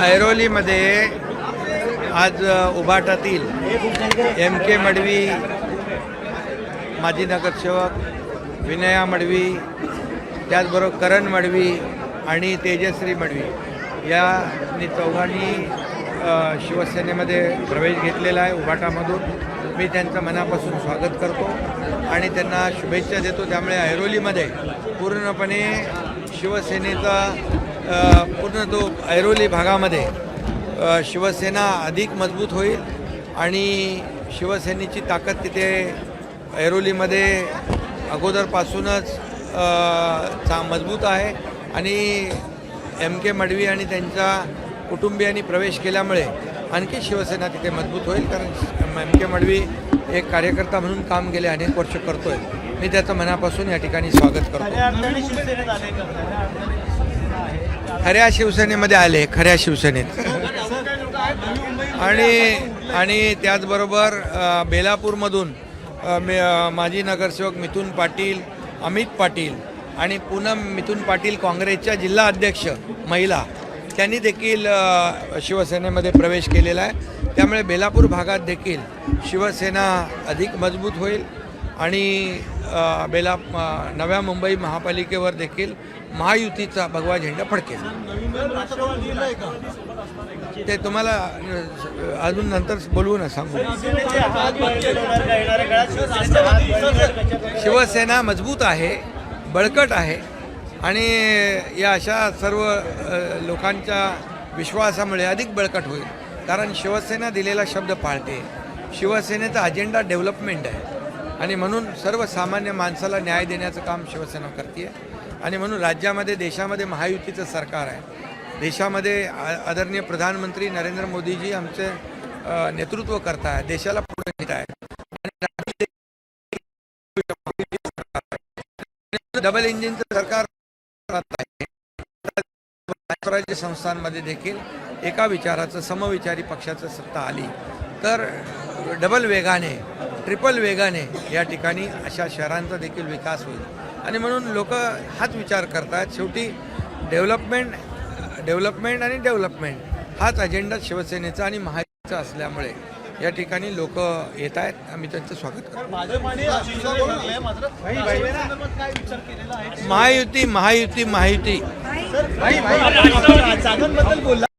ऐरोलीमध्ये आज उभाटातील MK मडवी, माजी नगरसेवक विनया मडवी, त्याचबरोबर करण मडवी आणि तेजश्री मडवी या चौघांनी शिवसेनेमध्ये प्रवेश घेतलेला आहे उभाटामधून. मी त्यांचं मनापासून स्वागत करतो आणि त्यांना शुभेच्छा देतो. त्यामुळे ऐरोलीमध्ये पूर्णपणे शिवसेनेचा पूर्ण तो ऐरोली भागामध्ये शिवसेना अधिक मजबूत होईल आणि शिवसेनेची ताकद तिथे ऐरोलीमध्ये अगोदरपासूनच मजबूत आहे आणि MK मडवी आणि त्यांच्या कुटुंबियांनी प्रवेश केल्यामुळे आणखी शिवसेना तिथे मजबूत होईल. कारण MK मडवी एक कार्यकर्ता म्हणून काम गेले अनेक वर्ष करतोय. मी त्याचं मनापासून या ठिकाणी स्वागत करतो. खऱ्या शिवसेनेमध्ये आले, खऱ्या शिवसेनेत आणि त्याचबरोबर बेलापूरमधून माजी नगरसेवक मिथुन पाटील, अमित पाटील आणि पूनम मिथुन पाटील काँग्रेसच्या जिल्हा अध्यक्ष महिला त्यांनी देखील शिवसेनेमध्ये प्रवेश केलेला आहे. त्यामुळे बेलापूर भागात देखील शिवसेना अधिक मजबूत होईल आणि नव्या मुंबई महापालिकेवर देखील महायुतीचा भगवा झेंडा फडकेल. ते तुम्हाला अजून नंतर बोलवू ना, सांगू. शिवसेना मजबूत आहे, बळकट आहे आणि या अशा सर्व लोकांच्या विश्वासामुळे अधिक बळकट होईल. कारण शिवसेना दिलेला शब्द पाळते. शिवसेनेचा अजेंडा डेव्हलपमेंट आहे आणि म्हणून सर्वसामान्य माणसाला न्याय देण्याचं काम शिवसेना करते आणि म्हणून राज्यामध्ये देशामध्ये महायुतीचं सरकार आहे. देशामध्ये आदरणीय प्रधानमंत्री नरेंद्र मोदीजी आमचे नेतृत्व करत आहेत, देशाला पुढे नेत आहेत. डबल इंजिनचं सरकार आहे. स्वराज्य संस्थांमध्ये देखील एका विचाराचं समविचारी पक्षाचं सत्ता आली तर डबल वेगाने, ट्रिपल वेगाने या ठिकाणी अशा शहरांचा देखील विकास होईल आणि म्हणून लोक हाच विचार करतात. शेवटी डेव्हलपमेंट आणि डेव्हलपमेंट हाच अजेंडा शिवसेनेचा आणि महायुतीचा असल्यामुळे या ठिकाणी लोक येत आहेत. आम्ही त्यांचं स्वागत करतो. महायुती